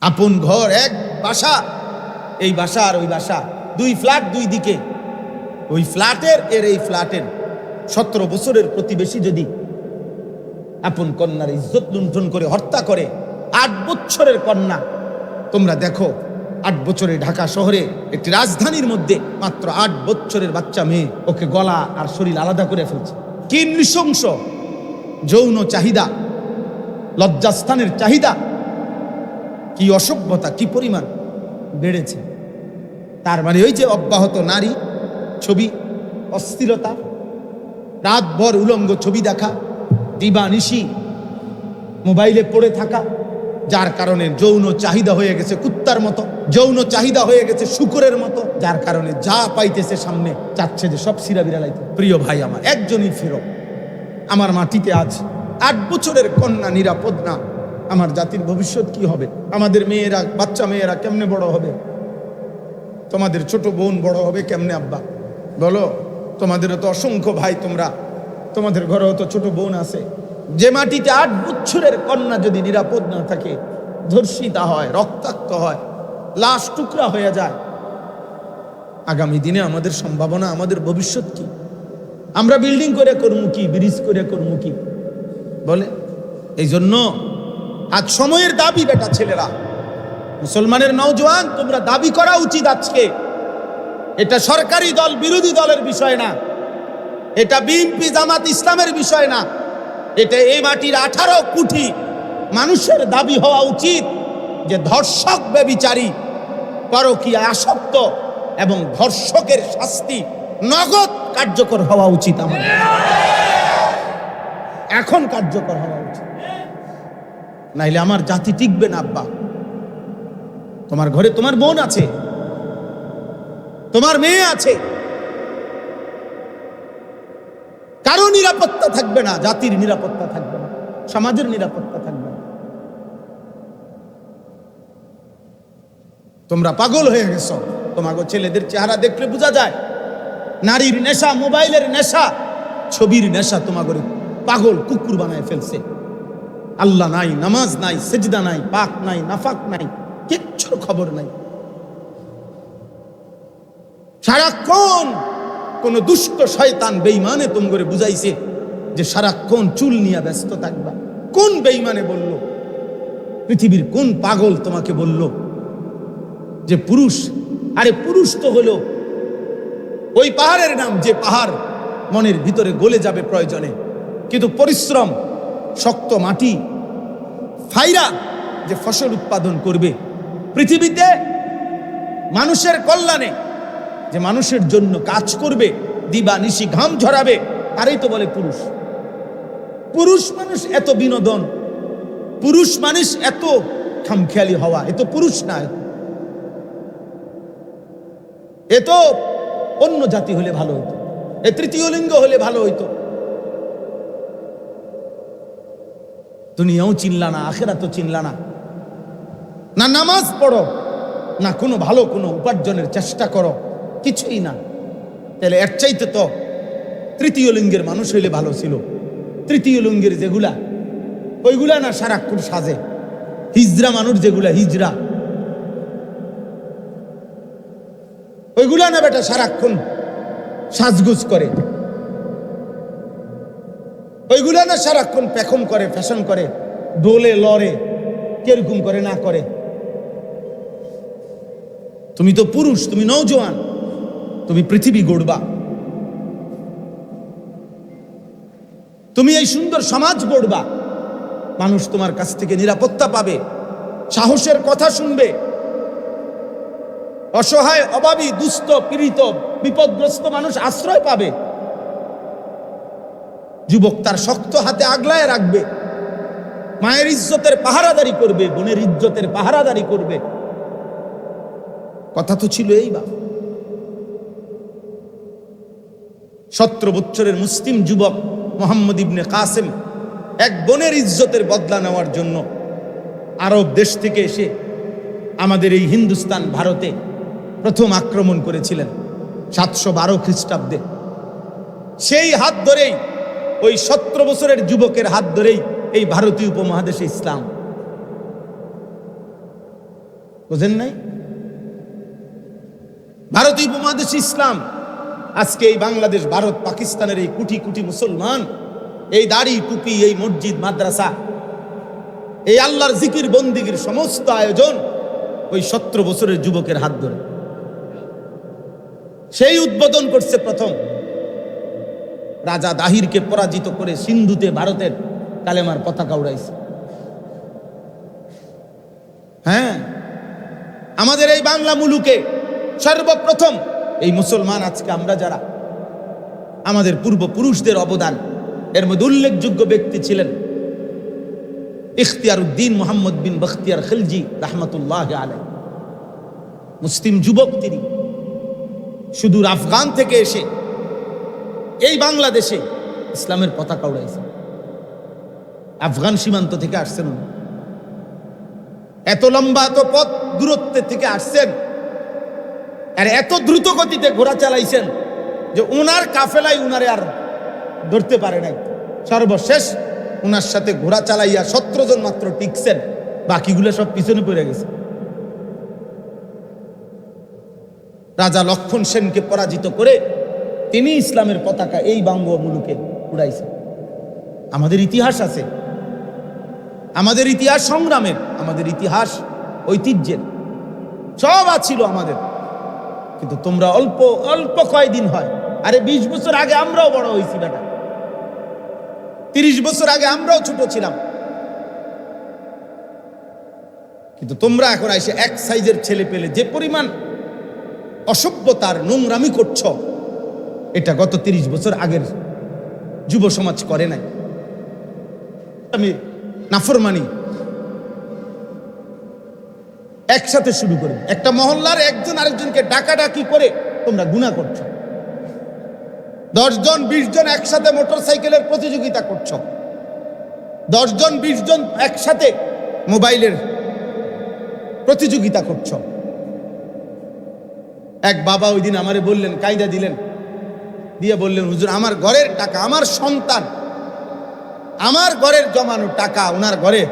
আপন ঘর, এক বাসা, এই বাসা আর ওই বাসা, দুই ফ্ল্যাট দুই দিকে, ওই ফ্ল্যাটের এর এই ফ্ল্যাটের 17 বছরের প্রতিবেশী যদি আপন কন্যার ইজ্জত লুণ্ঠন করে হত্যা করে, 8 বছরের কন্যা, তোমরা দেখো 8 বছরে ঢাকা শহরে একটি রাজধানীর মধ্যে মাত্র 8 বছরের বাচ্চা মেয়ে, ওকে গলা আর শরীর আলাদা করে ফেলছে। কি নৃশংস যৌন চাহিদা, লজ্জাস্থানের চাহিদা, কি অসভ্যতা, কি পরিমাণ বেড়েছে। তার মানে ওই যে অব্যাহত নারী ছবি, অস্থিরতা, রাতভর উলঙ্গ ছবি দেখা, দিবানিশি মোবাইলে পড়ে থাকা, যার কারণে যৌন চাহিদা হয়ে গেছে কুত্তার মতো, যৌন চাহিদা হয়ে গেছে শুকুরের মতো, যার কারণে যা পাইতেছে সামনে চাচ্ছে যে সব সিরা বিড়ালাইতে। প্রিয় ভাই আমার, একজনই ফেরত। আমার মাটিতে আজ 8 বছরের কন্যা নিরাপদ না, আমার জাতির ভবিষ্যৎ কি হবে? আমাদের মেয়েরা, বাচ্চা মেয়েরা কেমনে বড় হবে? তোমাদের ছোট বোন বড় হবে কেমনে আব্বা? বলো, তোমাদেরও তো অসংখ্য ভাই, তোমাদের ঘরেও তো ছোট বোন আছে। যে মাটিতে 8 বছরের কন্যা যদি নিরাপদ না থাকে, ধর্ষিতা হয়, রক্তাক্ত হয়, লাশ টুকরা হয়ে যায়, আগামী দিনে আমাদের সম্ভাবনা, আমাদের ভবিষ্যৎ কি? আমরা বিল্ডিং করে করবো কি, ব্রিজ করে করবো কি? বলে এই জন্য আজ সময়ের দাবি, বেটা ছেলেরা, মুসলমানের নওজোয়ান, তোমরা দাবি করা উচিত আজকে। এটা সরকারি দল বিরোধী দলের বিষয় না, এটা বিএনপি জামাত ইসলামের বিষয় না, এটা এই মাটির 18 কোটি মানুষের দাবি হওয়া উচিত যে ধর্ষক, ব্যভিচারী, পরকীয়া আসক্ত এবং ধর্ষকের শাস্তি নগদ কার্যকর হওয়া উচিত। আমাদের এখন কার্যকর হওয়া উচিত, নাইলে আমার জাতি টিকবে না। আব্বা, তোমার ঘরে তোমার বোন আছে, তোমার মেয়ে আছে, কারো নিরাপত্তা থাকবে না, জাতির নিরাপত্তা থাকবে না, সমাজের নিরাপত্তা থাকবে না। তোমরা পাগল হয়ে গেছো। তোমাকে ছেলেদের চেহারা দেখলে বোঝা যায় নারীর নেশা, মোবাইলের নেশা, ছবির নেশা তোমাকে পাগল কুকুর বানায় ফেলছে। আল্লাহ নাই, নামাজ নাই, সেজদা নাই, পাক নাই, নাফাক নাই, কিচ্ছুর খবর নাই। সারাক্ষণ কোন দুষ্ট শয়তান বেঈমানে তোমাকে বুঝাইছে যে সারাক্ষণ চুল নিয়ে ব্যস্ত থাকবা। কোন বেঈমানে বলল? পৃথিবীর কোন পাগল তোমাকে বলল যে পুরুষ? আরে পুরুষ তো হলো ওই পাহাড়ের নাম, যে পাহাড় মনের ভিতরে গলে যাবে প্রয়োজনে, কিন্তু পরিশ্রম, শক্ত মাটি ফাইরা যে ফসল উৎপাদন করবে পৃথিবীতে, মানুষের কল্যাণে, যে মানুষের জন্য কাজ করবে, দিবা নিশি ঘাম ঝরাবে, তারই তো বলে পুরুষ। পুরুষ মানুষ এত বিনোদন, পুরুষ মানুষ এত খামখেয়ালি হওয়া, এ তো পুরুষ না, এ তো অন্য জাতি হলে ভালো হতো, এ তৃতীয় লিঙ্গ হলে ভালো হইতো। দুনিয়াও চিনলা না, আখেরাতও চিনলা না, না নামাজ পড়ো, না কোনো ভালো কোনো উপার্জনের চেষ্টা করো, কিছুই না। তাহলে এর চাইতে তো তৃতীয় লিঙ্গের মানুষ হইলে ভালো ছিল। তৃতীয় লিঙ্গের যেগুলা, ওইগুলা না সারাক্ষণ সাজে, হিজরা মানুষ যেগুলা, হিজরা, ওইগুলা না বেটা সারাক্ষণ সাজগুজ করে, ওইগুলা না সারাক্ষণ পেখম করে, ফ্যাশন করে, ডোলে লড়ে, কিরকম করে না করে। তুমি তো পুরুষ, তুমি নওজোয়ান, তুমি পৃথিবী গড়বা, তুমি এই সুন্দর সমাজ গড়বা, মানুষ তোমার কাছ থেকে নিরাপত্তা পাবে, সাহসের কথা শুনবে, অসহায়, অভাবী, দুস্থ, পীড়িত, বিপদগ্রস্ত মানুষ আশ্রয় পাবে। যুবক তার শক্ত হাতে আগলায় রাখবে, মায়ের ইজ্জতের পাহারাদারি করবে, বোনের ইজ্জতের পাহারাদারি করবে। কথা তো ছিল এই। বা 17 বছরের মুসলিম যুবক মোহাম্মদ ইবনে কাসেম এক বোনের ইজ্জতের বদলা নেওয়ার জন্য আরব দেশ থেকে এসে আমাদের এই হিন্দুস্তান, ভারতে প্রথম আক্রমণ করেছিলেন 712 খ্রিস্টাব্দে। সেই হাত ধরেই, ওই 17 বছরের যুবকের হাত ধরেই এই ভারতীয় উপমহাদেশে ইসলাম। বুঝেন নাই? ভারতীয় উপমহাদেশে ইসলাম আজকে এই বাংলাদেশ, ভারত, পাকিস্তানের এই কোটি কোটি মুসলমান, এই দাড়ি টুপি, এই মসজিদ মাদ্রাসা, এই আল্লাহর জিকির বন্দিগির সমস্ত আয়োজন ওই 17 বছরের যুবকের হাত ধরে। সেই উদ্বোধন করছে প্রথম। রাজা দাহিরকে পরাজিত করে সিন্ধুতে ভারতের কালেমার পতাকা উড়াইছে। হ্যাঁ, আমাদের এই বাংলা মুলুকে সর্বপ্রথম এই মুসলমান, আজকে আমরা যারা, আমাদের পূর্বপুরুষদের অবদান, এর মধ্যে উল্লেখযোগ্য ব্যক্তি ছিলেন ইখতিয়ার উদ্দিন মোহাম্মদ বিন বখতিয়ার খিলজি রহমতুল্লাহ আলাইহি। মুসলিম যুবক তিনি, সুদূর আফগান থেকে এসে এই বাংলাদেশে ইসলামের পতাকা উড়াইছেন। আফগান সীমান্ত থেকে আসছেন, এত লম্বা এত পথ দূরত্বের থেকে আসছেন, আর এত দ্রুত গতিতে ঘোড়া চালাইছেন যে উনার কাফেলাই উনারে আর ধরতে পারে নাই। সর্বশেষ উনার সাথে ঘোড়া চালাইয়া 17 জন মাত্র টিকছেন, বাকিগুলো সব পিছনে পড়ে গেছে। রাজা লক্ষণ সেনকে পরাজিত করে তিনি ইসলামের পতাকা এই বঙ্গ মুলুকে উড়াইছেন। আমাদের ইতিহাস আছে, আমাদের ইতিহাস সংগ্রামের, আমাদের ইতিহাস ঐতিহ্যের, সব ছিল আমাদের। কিন্তু তোমরা অল্প অল্প কয়দিন হয়, আরে 20 বছর আগে আমরাও বড় হয়েছি বেটা, 30 বছর আগে আমরাও ছোট ছিলাম। কিন্তু তোমরা এখন এসে এক সাইজের ছেলে পেলে যে পরিমাণ অসভ্যতার নোংরামি করছ, এটা গত 30 বছর আগের যুব সমাজ করে নাই। আমি নাফরমানি একসাথে শুরু করি, একটা মহল্লার একজন আরেকজনকে ডাকাডাকি করে তোমরা গুনাহ করছো। 10 জন 20 জন একসাথে মোটরসাইকেলের প্রতিযোগিতা করছো, 10 জন 20 জন একসাথে মোবাইলের প্রতিযোগিতা করছো। এক বাবা ওই দিন আমারে বললেন, কায়দা দিলেন, দিয়ে বললেন, হুজুর আমার ঘরের টাকা, আমার সন্তান, আমার ঘরের জমানো টাকা, ওনার ঘরে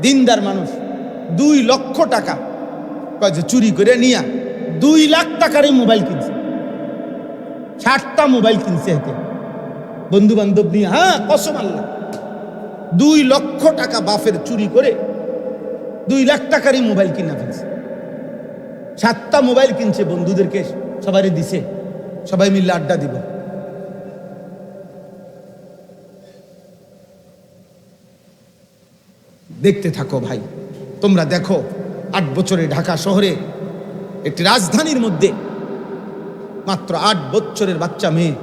দিনদার মানুষ 2 লক্ষ টাকা চুরি করে নিয়া 2 লাখ টাকার মোবাইল কিনছে, 60টা মোবাইল কিনছে এতে বন্ধু বান্ধব নিয়ে। হ্যাঁ, কসম আল্লাহ, 2 লক্ষ টাকা বাফের চুরি করে 2 লাখ টাকারই মোবাইল কিনা ফেলছে। 7টা মোবাইল কিনছে, বন্ধুদেরকে সবাই দিছে, সবাই মিলে আড্ডা দিব। দেখতে থাকো ভাই, তোমরা দেখো 8 বছরে ঢাকা শহরে একটি রাজধানীর মধ্যে মাত্র 8 বছরের বাচ্চা মেয়ে,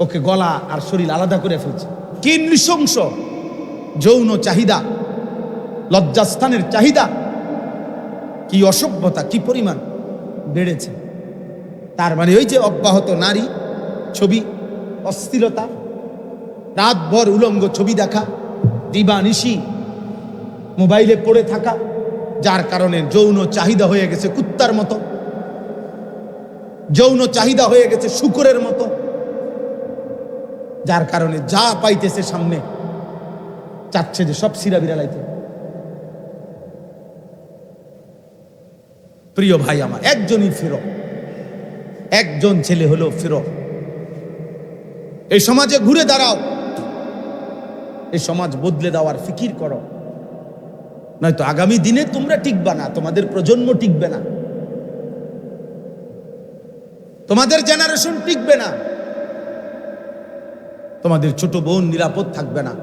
ওকে গলা আর শরীর আলাদা করে ফেলছে। কি নৃশংস যৌন চাহিদা, লজ্জাস্থানের চাহিদা, কি অসভ্যতা, কি পরিমাণ বেড়েছে। তার মানে ওই যে অব্যাহত নারী ছবি, অস্থিরতা, রাতভর উলঙ্গ ছবি দেখা, দিবানিশি মোবাইলে পড়ে থাকা, যার কারণে যৌন চাহিদা হয়ে গেছে কুত্তার মতো, যৌন চাহিদা হয়ে গেছে শূকরের মতো, যার কারণে যা পাইতেছে সামনে চাচ্ছে যে সব সিরা বিড়ালাইতে। প্রিয় ভাই আমার, একজনই ফিরো, একজন ছেলে হলো ফিরো। এই সমাজে ঘুরে দাঁড়াও, এই সমাজ বদলে দেওয়ার ফিকির করো, নয়তো আগামী দিনে তোমরা টিকবে না, তোমাদের প্রজন্ম টিকবে না, তোমাদের জেনারেশন টিকবে না, তোমাদের ছোট বোন নিরাপদ থাকবে না,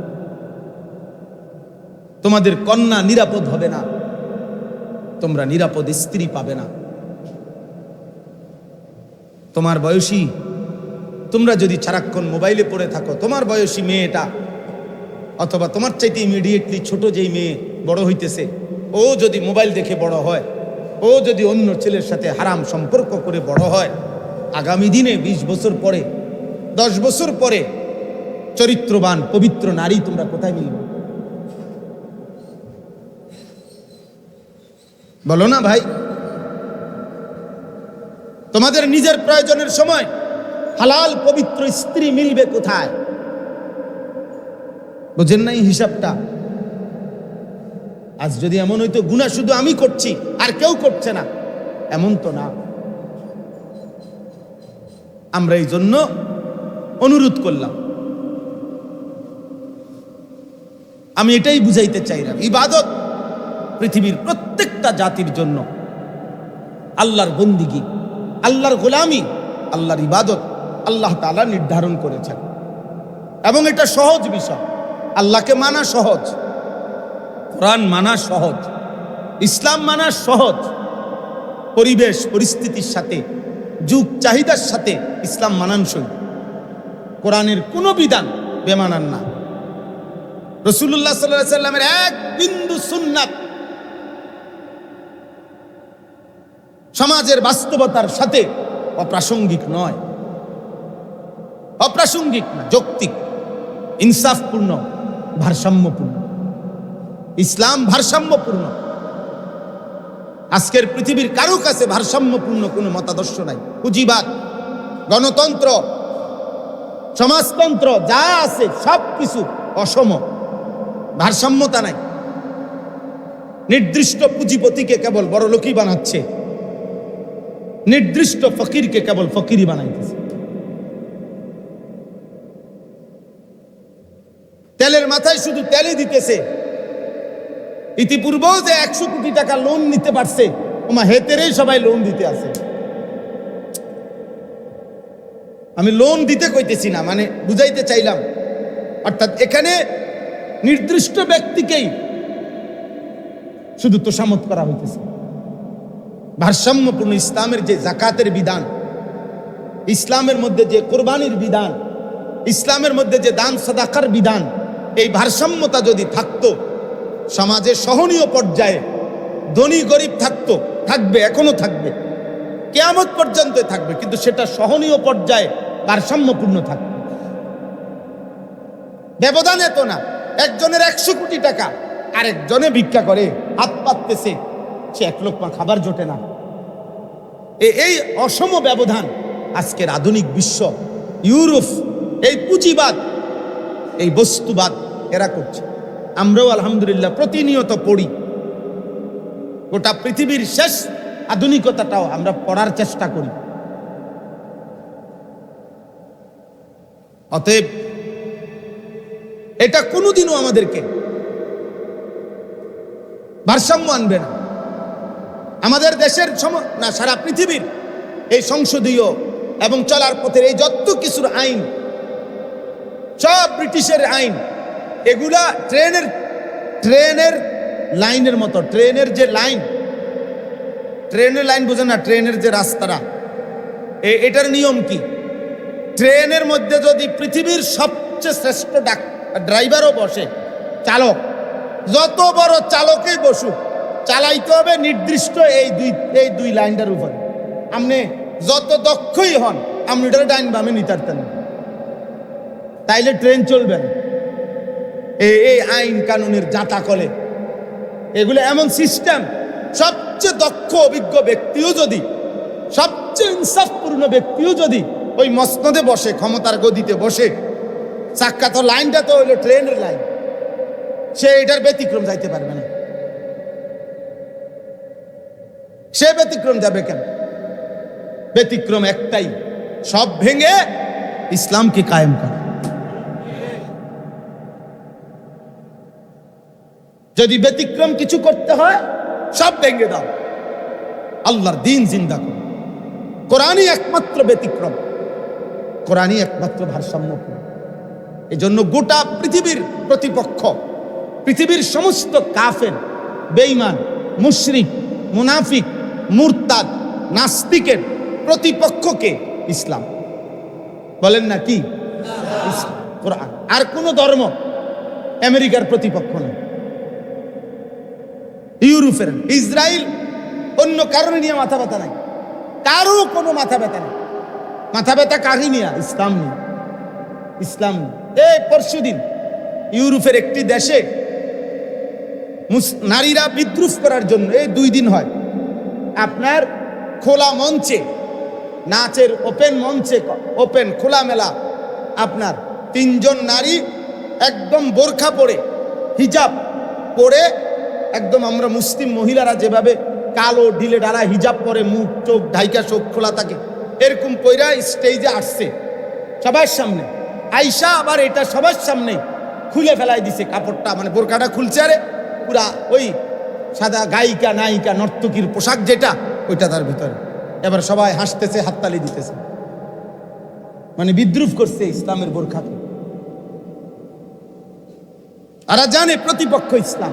তোমাদের কন্যা নিরাপদ হবে না, তোমরা নিরাপদ স্ত্রী পাবে না। তোমার বয়সী, তোমরা যদি সারাক্ষণ মোবাইলে পড়ে থাকো, তোমার বয়সী মেয়েটা অথবা তোমার চাইতে ইমিডিয়েটলি ছোট যেই মেয়ে বড় হইতেছে, ও যদি মোবাইল দেখে বড় হয়, ও যদি অন্য ছেলের সাথে হারাম সম্পর্ক করে বড় হয়, আগামী দিনে 20 বছর পরে, 10 বছর পরে চরিত্রবান পবিত্র নারী তোমরা কোথায় মিলবে? বলো না ভাই? তোমাদের নিজের প্রয়োজনের সময় হালাল পবিত্র স্ত্রী মিলবে কোথায়? বুঝেন নাই হিসাবটা? আজ যদি এমন হইতো গুনাহ শুধু আমি করছি আর কেউ করছে না, এমন তো না। আমরা এই জন্য অনুরোধ করলাম। আমি এটাই বুঝাইতে চাইলাম, ইবাদত পৃথিবীর প্রত্যেকটা জাতির জন্য আল্লাহর বন্দিগি, আল্লাহর গোলামি, আল্লাহর ইবাদত আল্লাহ তাআলা নির্ধারণ করেছেন এবং এটা সহজ বিষয়। আল্লাহকে মানা সহজ, কোরআন মানা সহজ, ইসলাম মানা সহজ। পরিবেশ পরিস্থিতির সাথে, যুগ চাহিদার সাথে ইসলাম মানানসই। কোরআনের কোনো বিধান বেমানান না। রাসূলুল্লাহ সাল্লাল্লাহু আলাইহি সাল্লামের এক বিন্দু সুন্নাত সমাজের বাস্তবতার সাথে অপ্রাসঙ্গিক নয়, অপ্রাসঙ্গিক না, যৌক্তিক, ইনসাফপূর্ণ, ভারসাম্যপূর্ণ। ইসলাম ভারসাম্যপূর্ণ। আজকের পৃথিবীর কারো কাছে ভারসাম্যপূর্ণ কোনো মতাদর্শ নাই। পুঁজিবাদ, গণতন্ত্র, সমাজতন্ত্র যা আছে সব কিছু অসম, ভারসাম্যতা নাই। নির্দিষ্ট পুঁজিপতিকে কেবল বড় লোকই বানাচ্ছে, নির্দিষ্ট ফকিরকে কেবল ফকিরই বানাইতেছে। তেলের মাথায় শুধু তেলই দিতেছে। ইতিপূর্বেও যে 100 কোটি টাকা লোন নিতে পারছে, ওমা হেতেরেই সবাই লোন দিতে আছে। আমি লোন দিতে কইতেছি না, মানে বুঝাইতে চাইলাম। অর্থাৎ এখানে নির্দিষ্ট ব্যক্তিকেই শুধু তোষামত করা হইতেছে। ভারসাম্যপূর্ণ ইসলামের যে যাকাতের বিধান, ইসলামের মধ্যে যে কোরবানির বিধান, ইসলামের মধ্যে যে দান সাদাকার বিধান, এই ভারসাম্যতা যদি থাকতো, সমাজে সহনীয় পর্যায়ে ধনী গরিব থাকতো, থাকবে, এখনো থাকবে, কিয়ামত পর্যন্ত থাকবে, কিন্তু সেটা সহনীয় পর্যায়ে ভারসাম্যপূর্ণ থাকবে। ব্যবধান এত না, একজনের 100 কোটি টাকা, আরেকজনে ভিক্ষা করে হাত পাততেছে, সে 1 লোকমা খাবার জোটে না। এই অসম ব্যবধান আজকের আধুনিক বিশ্ব, ইউরোপ, এই পুঁজিবাদ, এই বস্তুবাদ এরা করছে। আমরাও আলহামদুলিল্লাহ প্রতিনিয়ত পড়ি। গোটা পৃথিবীর শেষ আধুনিকতাটাও আমরা পড়ার চেষ্টা করি। অতএব এটা কোনোদিনও আমাদেরকে ভারসাম্য আনবে না। আমাদের দেশের না, সারা পৃথিবীর এই সংসদীয় এবং চলার পথের এই যত কিছুর আইন, সব ব্রিটিশের আইন, এগুলা ট্রেনের লাইনের মতো। ট্রেনের যে লাইন, ট্রেনের লাইন বোঝে না, ট্রেনের যে রাস্তাটা, এটার নিয়ম কি? ট্রেনের মধ্যে যদি পৃথিবীর সবচেয়ে শ্রেষ্ঠ ড্রাইভারও বসে, চালক, যত বড় চালকই বসুক, চালাইতে হবে নির্দিষ্ট এই দুই লাইনটার উপরে। আপনি যত দক্ষই হন, আপনি এটার ডাইন বামে নিতে পারতেন না, তাইলে ট্রেন চলবে না। এই আইন কানুনের জাতা কলে এগুলো এমন সিস্টেম, সবচেয়ে দক্ষ অভিজ্ঞ ব্যক্তিও যদি, সবচেয়ে ইনসাফপূর্ণ ব্যক্তিও যদি ওই মসনদে বসে, ক্ষমতার গদিতে বসে, চাক্কা তো লাইনটা তো হইলো ট্রেনের লাইন, সে এটার ব্যতিক্রম যাইতে পারবে না। সে ব্যতিক্রম যাবে কেন? ব্যতিক্রম একটাই, সব ভেঙে ইসলামকে কায়েম করা। যদি ব্যতিক্রম কিছু করতে হয়, সব ভেঙে দাও, আল্লাহর দ্বীন জিন্দা করো। কোরআনই একমাত্র ব্যতিক্রম, কোরআনই একমাত্র ভারসাম্যপূর্ণ। এই জন্য গোটা পৃথিবীর প্রতিপক্ষ, পৃথিবীর সমস্ত কাফের, বেঈমান, মুশরিক, মুনাফিক, মুরতাদ, নাস্তিকের প্রতিপক্ষকে ইসলাম বলেন না কি? কোরআন। আর কোন ধর্ম আমেরিকার প্রতিপক্ষ নয়, ইউরোপের, ইসরায়েল, অন্য কারণে নিয়ে মাথা ব্যথা নাই, কারো কোনো মাথা ব্যথা নেই। মাথা ব্যথা কাকে নিয়ে? ইসলাম নিয়ে। ইসলাম এই পরশুদিন ইউরোপের একটি দেশে নারীরা বিদ্রুপ করার জন্য, এই 2 দিন হয়, আপনার খোলা মঞ্চে, নাচের ওপেন মঞ্চে, ওপেন খোলামেলা, আপনার 3 জন নারী একদম বোরখা পরে, হিজাব পরে একদম আমরা মুসলিম মহিলারা যেভাবে কালো ঢিলে ডালা হিজাব পরে, মুখ চোখ ঢাইকা চোখ খোলা থাকে, এরকম কইরা স্টেজে আসছে সবার সামনে। আইসা আবার এটা সবার সামনে খুলে ফেলাই দিছে কাপড়টা, মানে বোরকাটা খুলছে, আরে পুরা ওই সাদা গায়িকা নায়িকা নর্তকীর পোশাক যেটা, ওইটা তার ভিতরে। এবার সবাই হাসতেছে, হাততালি দিতেছে, মানে বিদ্রুপ করছে ইসলামের বোরখাকে। আর জানে প্রতিপক্ষ ইসলাম।